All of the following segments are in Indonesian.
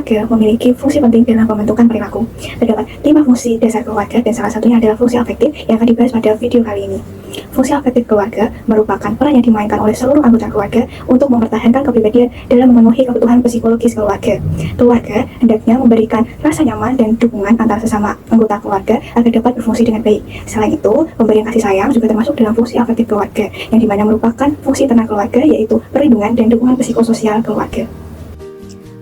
keluarga memiliki fungsi penting dalam pembentukan perilaku. Terdapat 5 fungsi dasar keluarga dan salah satunya adalah fungsi afektif yang akan dibahas pada video kali ini. Fungsi afektif keluarga merupakan peran yang dimainkan oleh seluruh anggota keluarga untuk mempertahankan kepribadian dalam memenuhi kebutuhan psikologis keluarga. Keluarga hendaknya memberikan rasa nyaman dan dukungan antar sesama anggota keluarga agar dapat berfungsi dengan baik. Selain itu, pemberian kasih sayang juga termasuk dalam fungsi afektif keluarga, yang dimana merupakan fungsi internal keluarga, yaitu perlindungan dan dukungan psikososial keluarga.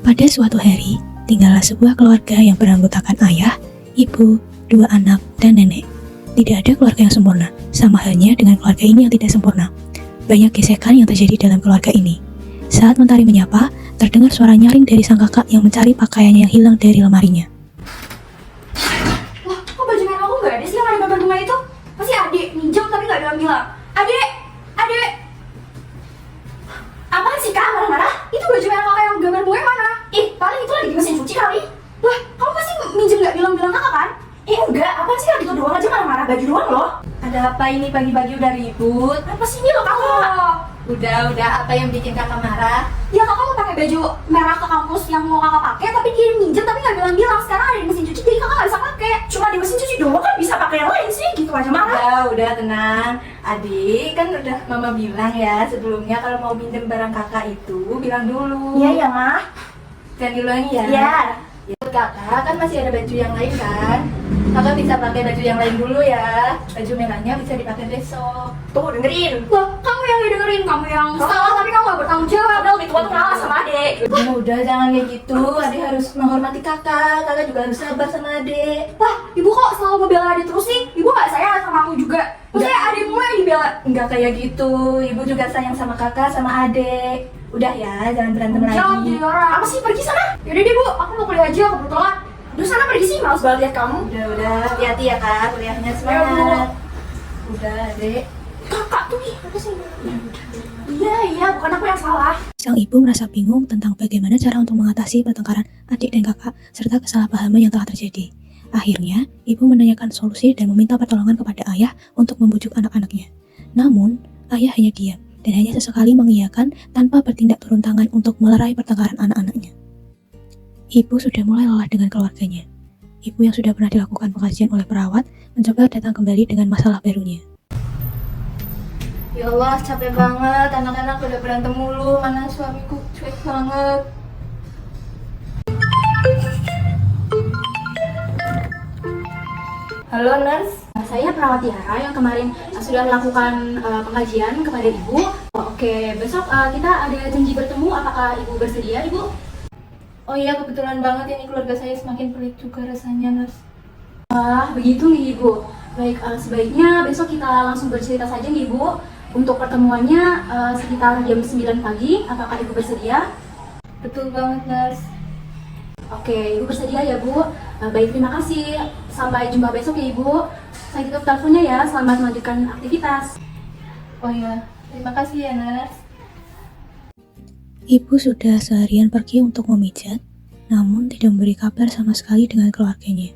Pada suatu hari, tinggallah sebuah keluarga yang beranggotakan ayah, ibu, 2 anak, dan nenek. Tidak ada keluarga yang sempurna, sama halnya dengan keluarga ini yang tidak sempurna. Banyak gesekan yang terjadi dalam keluarga ini. Saat Mentari menyapa, terdengar suara nyaring dari sang kakak yang mencari pakaiannya yang hilang dari lemarinya. Wah, kok baju merah aku nggak ada sih yang ada gambar bunga itu? Pasti adik, minjem tapi nggak bilang-bilang. Adik, adik. Apaan sih kak, marah-marah? Itu baju merah kakak yang gambar bunga mana? Ih, paling itu lagi di mesin cuci kali. Wah, kamu pasti minjem nggak bilang-bilang kakak kan? Enggak, apaan sih, gitu doang aja marah-marah, baju doang loh. Ada apa ini pagi-pagi udah ribut? Apa sih ini loh kakak? Udah, apa yang bikin kakak marah? Ya kakak mau pakai baju merah ke kampus yang mau kakak pakai, tapi dia minjem tapi nggak bilang-bilang. Sekarang ada di mesin cuci, jadi kakak nggak bisa pakai. Cuma di mesin cuci doang kan bisa pakai yang lain sih, gitu aja marah. Udah tenang. Adik, kan udah mama bilang ya sebelumnya kalau mau minjem barang kakak itu bilang dulu. Iya ya mah. Jangan diulangi ya. Iya. Ya, kakak kan masih ada baju yang lain kan? Kakak bisa pakai baju yang lain dulu ya. Baju merahnya bisa dipakai besok. Tuh dengerin. Loh, kamu yang dengerin, kamu yang salah tapi kamu nggak bertanggung jawab. Udah lebih tua tuh ngalah sama adik. Udah jangan kayak gitu. Adik harus menghormati kakak. Kakak juga harus sabar sama adik. Wah, ibu kok selalu ngebela adik terus sih? Ibu gak sayang sama aku juga. Maksudnya adikmu yang dibela. Enggak kayak gitu. Ibu juga sayang sama kakak sama adik. Udah ya, jangan berantem lagi. Jawab jadi orang. Apa sih, pergi sana? Yaudah deh bu, aku mau kuliah aja, kebetulan. Udah sana pergi sih, males banget lihat kamu. Udah, hati-hati ya kak, kuliahnya semangat. Udah, adek. Kakak tuh nih, apa sih? Iya, bukan aku yang salah. Sang ibu merasa bingung tentang bagaimana cara untuk mengatasi pertengkaran adik dan kakak serta kesalahpahaman yang telah terjadi. Akhirnya, ibu menanyakan solusi dan meminta pertolongan kepada ayah untuk membujuk anak-anaknya. Namun, ayah hanya diam dan hanya sesekali mengiyakan tanpa bertindak turun tangan untuk melerai pertengkaran anak-anaknya. Ibu sudah mulai lelah dengan keluarganya. Ibu yang sudah pernah dilakukan pengkajian oleh perawat mencoba datang kembali dengan masalah barunya. Ya Allah, capek banget. Anak-anak udah berantem mulu. Mana suamiku cuek banget. Halo, nurse. Saya perawat Tiara yang kemarin sudah melakukan pengkajian kepada ibu. Oke, besok kita ada janji bertemu. Apakah ibu bersedia, ibu? Oh iya, kebetulan banget ini keluarga saya semakin pelik juga rasanya, nurse. Wah, begitu nih ibu. Baik, sebaiknya besok kita langsung bercerita saja nih ibu. Untuk pertemuannya sekitar jam 9 pagi. Apakah ibu bersedia? Betul banget, nurse. Oke, ibu bersedia ya bu. Baik, terima kasih. Sampai jumpa besok ya ibu. Saya tutup teleponnya ya. Selamat melanjutkan aktivitas. Oh iya, terima kasih ya, nurse. Ibu sudah seharian pergi untuk memijat, namun tidak memberi kabar sama sekali dengan keluarganya.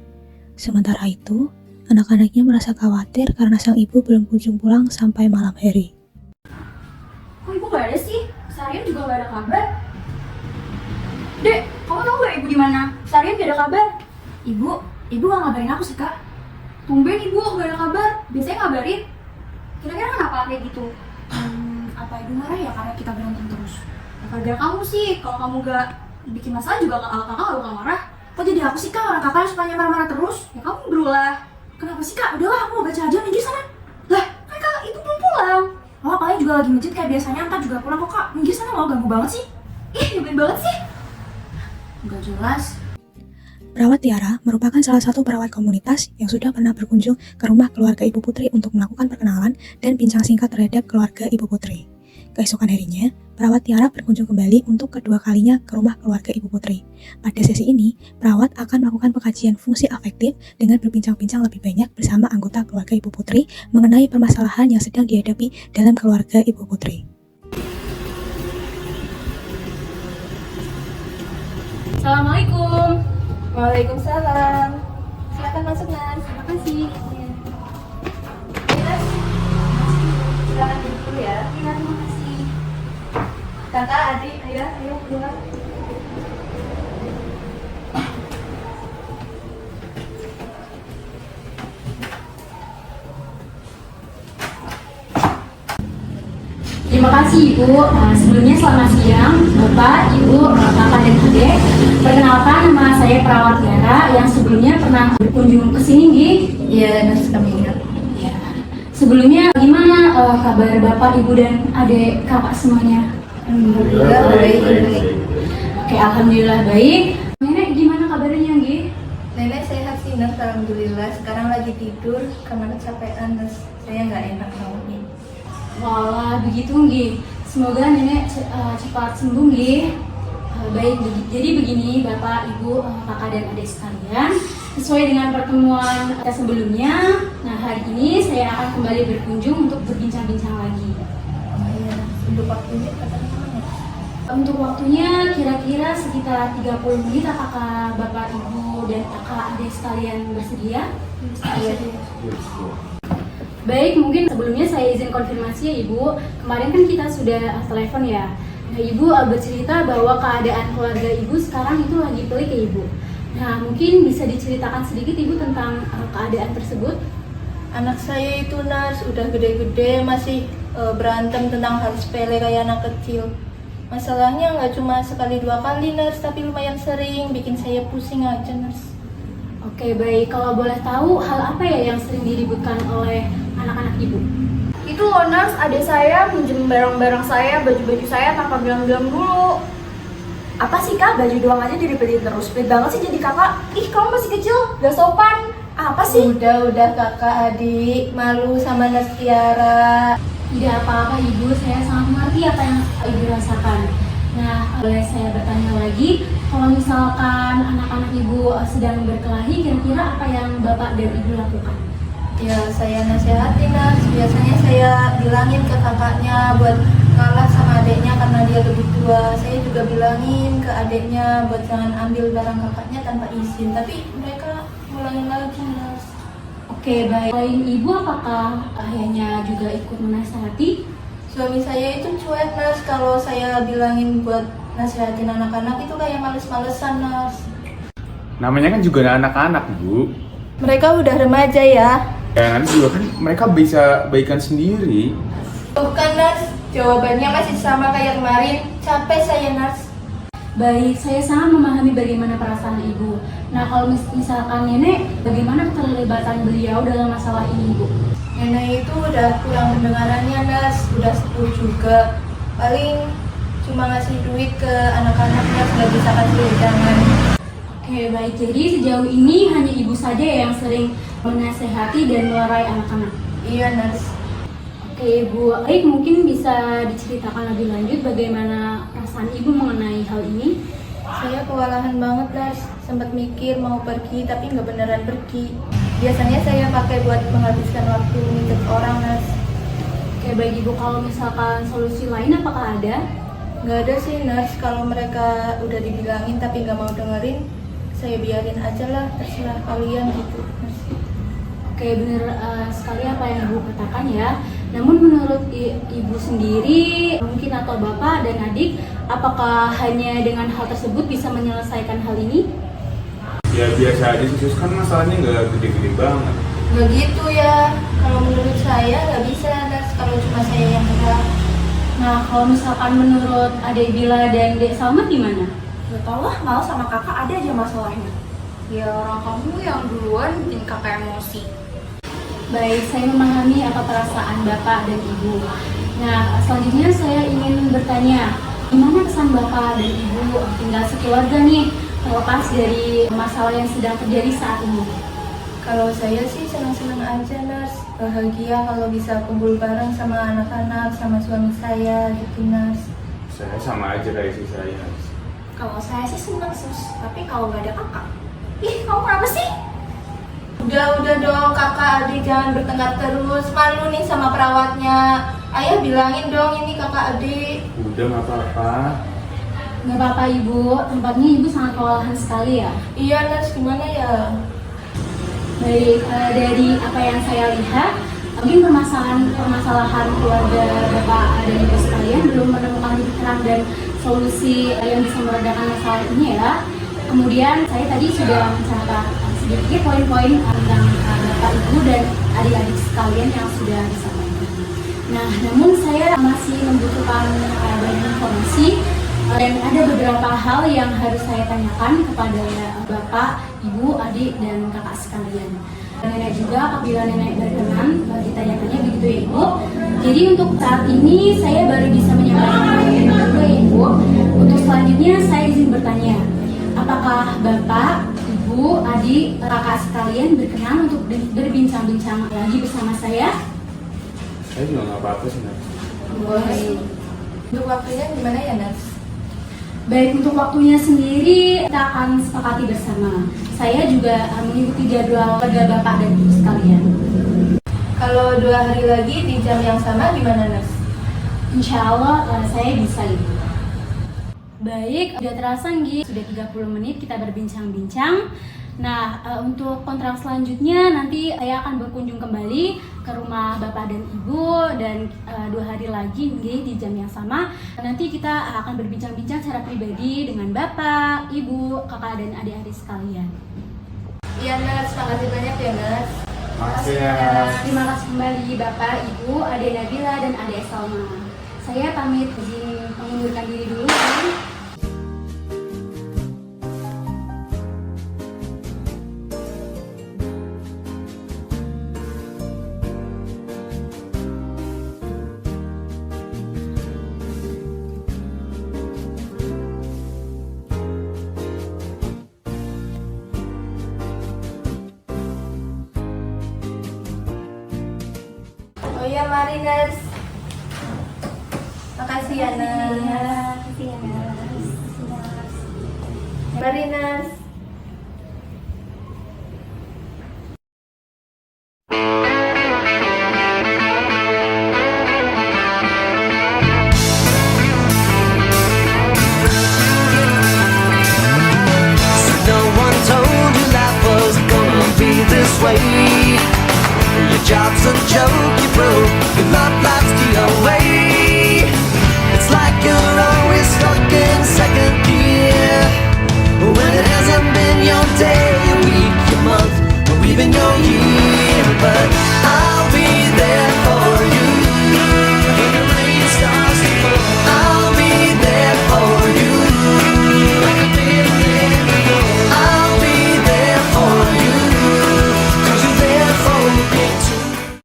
Sementara itu, anak-anaknya merasa khawatir karena sang ibu belum kunjung pulang sampai malam hari. Kok ibu gak ada sih? Seharian juga gak ada kabar. Dek, kamu tahu gak ibu di mana? Seharian gak ada kabar. Ibu gak ngabarin aku sih kak. Tumben ibu gak ada kabar. Biasanya ngabarin. Kira-kira kenapa kayak gitu? Apa ibu marah ya karena kita berantem terus? Ya gara kamu sih. Kalau kamu gak bikin masalah juga kakak gak bakal marah. Kok jadi aku sih kak? Orang kakak yang sukanya marah-marah terus. Ya kamu berulah. Kenapa sih kak? Udahlah aku mau baca aja minggir sana. Lah, kan kak ibu belum pulang. Oh, paling juga lagi masjid kayak biasanya. Ntar juga pulang kok kak. Minggir sana, mau ganggu banget sih. Ih, nyebelin banget sih. Gak jelas. Perawat Tiara merupakan salah satu perawat komunitas yang sudah pernah berkunjung ke rumah keluarga Ibu Putri untuk melakukan perkenalan dan bincang singkat terhadap keluarga Ibu Putri. Keesokan harinya, perawat Tiara berkunjung kembali untuk kedua kalinya ke rumah keluarga Ibu Putri. Pada sesi ini, perawat akan melakukan pengkajian fungsi afektif dengan berbincang-bincang lebih banyak bersama anggota keluarga Ibu Putri mengenai permasalahan yang sedang dihadapi dalam keluarga Ibu Putri. Assalamualaikum. Waalaikumsalam. Silakan masuk, nurse. Terima kasih. Nurse, silakan duduk dulu ya. Iya, terima kasih. Kakak, adik, ayo keluar. kasih Ibu. Sebelumnya selamat siang Bapak, Ibu, Kakak dan Adik. Perkenalkan, nama saya Perawat Tiara yang sebelumnya pernah berkunjung ke sini, Nggih. Iya, nurse kami ingat. Ya. Sebelumnya gimana kabar Bapak, Ibu dan Adik Kakak semuanya? Alhamdulillah baik. Oke, alhamdulillah baik. Nenek gimana kabarnya, Nggih? Nenek sehat sih nurse, alhamdulillah. Sekarang lagi tidur karena kecapean nurse. Saya nggak enak banget. Walah, begitu Nggih. Semoga nenek cepat sembuh Nggih. Baik, jadi begini Bapak, Ibu, Kakak dan adik sekalian. Sesuai dengan pertemuan kita sebelumnya, nah hari ini saya akan kembali berkunjung untuk berbincang-bincang lagi. Oh iya, untuk waktunya katanya mana? Untuk waktunya kira-kira sekitar 30 menit. Apakah Bapak, Ibu, dan kakak adik sekalian bersedia? Iya. Baik, mungkin sebelumnya saya izin konfirmasi ya Ibu. Kemarin kan kita sudah telepon ya. Nah, Ibu bercerita bahwa keadaan keluarga Ibu sekarang itu lagi pelik ya Ibu. Nah, mungkin bisa diceritakan sedikit Ibu tentang keadaan tersebut? Anak saya itu nurse udah gede-gede masih berantem tentang hal sepele kayak anak kecil. Masalahnya nggak cuma sekali dua kali nurse, tapi lumayan sering bikin saya pusing aja nurse. Oke, baik. Kalau boleh tahu hal apa ya yang sering diributkan oleh anak-anak Ibu? Itu loh nurse, adik saya minjem barang-barang saya, baju-baju saya tanpa bilang-bilang dulu. Apa sih kak, baju doang aja diribetin terus? Pelit banget sih jadi kakak. Ih, kamu masih kecil, gak sopan. Apa sih? Udah kakak adik, malu sama nurse Tiara. Tidak apa-apa Ibu, saya sangat mengerti apa yang Ibu rasakan. Nah, boleh saya bertanya lagi, kalau misalkan anak-anak Ibu sedang berkelahi, kira-kira apa yang Bapak dan Ibu lakukan? Ya saya nasehatin nurse, biasanya saya bilangin ke kakaknya buat ngalah sama adiknya karena dia lebih tua. Saya juga bilangin ke adiknya buat jangan ambil barang kakaknya tanpa izin, tapi mereka ngulangin lagi nurse. Oke, baik. Selain Ibu, apakah ayahnya juga ikut menasihati? Suami saya itu cuek nurse, kalau saya bilangin buat nasihatin anak-anak itu kayak males-malesan nurse. Namanya kan juga anak-anak, Bu. Mereka udah remaja ya. Ya nanti juga kan mereka bisa baikan sendiri. Bukan nurse, jawabannya masih sama kayak kemarin. Capek saya nurse. Baik, saya sangat memahami bagaimana perasaan Ibu. Nah, kalau misalkan Nenek, bagaimana keterlibatan beliau dalam masalah ini, Bu? Nenek itu udah kurang pendengarannya nurse, udah sepuh juga. Paling cuma ngasih duit ke anak-anaknya, nggak bisa kasih wejangan. Oke, baik. Jadi sejauh ini hanya Ibu saja yang sering menasehati dan melerai anak-anak. Iya nurse. Oke, Bu. Baik, mungkin bisa diceritakan lebih lanjut bagaimana perasaan Ibu mengenai hal ini? Saya kewalahan banget nurse, sempat mikir mau pergi tapi nggak beneran pergi. Biasanya saya pakai buat menghabiskan waktu ngikut orang nurse. Oke, baik Ibu. Kalau misalkan solusi lain apakah ada? Nggak ada sih nurse, kalau mereka udah dibilangin tapi nggak mau dengerin, saya biarin aja lah, terserah kalian gitu nurse. Oke, benar sekali apa yang Ibu katakan ya. Namun menurut Ibu sendiri, mungkin atau Bapak dan adik, apakah hanya dengan hal tersebut bisa menyelesaikan hal ini? Ya biasa aja sih, kan masalahnya nggak gede-gede banget. Nggak gitu ya, kalau menurut saya nggak bisa nurse kalau cuma saya yang gerak. Nah, kalau misalkan menurut Adek Bila dan Dek Salma gimana? Gak tau lah, malah sama kakak ada aja masalahnya. Ya orang kamu yang duluan bikin kakak emosi. Baik, saya memahami apa perasaan Bapak dan Ibu. Nah, selanjutnya saya ingin bertanya, gimana kesan Bapak dan Ibu tinggal sekeluarga nih, terlepas dari masalah yang sedang terjadi saat ini? Kalau saya sih senang-senang aja nurse, bahagia kalau bisa kumpul bareng sama anak-anak, sama suami saya gitu nurse. Saya sama aja kayak si saya. Kalau saya sih seneng sus, tapi kalau nggak ada kakak. Ih, kamu kenapa sih? Udah dong kakak adik jangan bertengkar terus, malu nih sama perawatnya. Ayah bilangin dong ini kakak adik. Udah nggak apa-apa. Nggak apa-apa Ibu, tempatnya Ibu sangat kewalahan sekali ya. Iya nurse, gimana ya? Baik, dari apa yang saya lihat, mungkin permasalahan keluarga Bapak dan Ibu sekalian belum menemukan titik terang dan solusi yang bisa meredakan masalah ini ya. Kemudian saya tadi sudah mencatat sedikit poin-poin tentang Bapak Ibu dan adik-adik sekalian yang sudah disampaikan. Nah, namun saya masih membutuhkan banyak informasi dan ada beberapa hal yang harus saya tanyakan kepada Bapak, Ibu, adik, dan kakak sekalian. Nenek juga apabila nenek berkenan ditanyakannya begitu ya Ibu. Jadi untuk saat ini saya baru bisa menyampaikan nenek dulu ya Ibu. Untuk selanjutnya saya izin bertanya, apakah Bapak, Ibu, adik, kakak sekalian berkenan untuk berbincang-bincang lagi bersama saya? Saya juga nggak apa-apa sih, Nat. Boleh. Untuk waktunya gimana ya, Nas? Baik, untuk waktunya sendiri kita akan sepakati bersama. Saya juga mengikuti jadwal kerja Bapak dan Ibu sekalian. Kalau 2 hari lagi di jam yang sama gimana, Nas? Insya Allah saya bisa Ibu. Baik, sudah terasa Nggi, sudah 30 menit kita berbincang-bincang. Nah, untuk kontrak selanjutnya nanti saya akan berkunjung kembali ke rumah Bapak dan Ibu dan 2 hari lagi Nggi, di jam yang sama. Nanti kita akan berbincang-bincang secara pribadi dengan Bapak, Ibu, kakak dan adik-adik sekalian. Iya, Nas. Makasih banyak ya, Nas. Makasih ya. Terima kasih kembali Bapak, Ibu, Adik Nabila dan Adik Salma. Saya pamit izin mengundurkan diri dulu. Oh iya, mari, Nas. Makasih ya, Nas. Mari, Nas. No one told you life was gonna be this way. Your job's a joke, you broke. Your love life's the away. It's like you're always stuck in second gear when it hasn't been your day.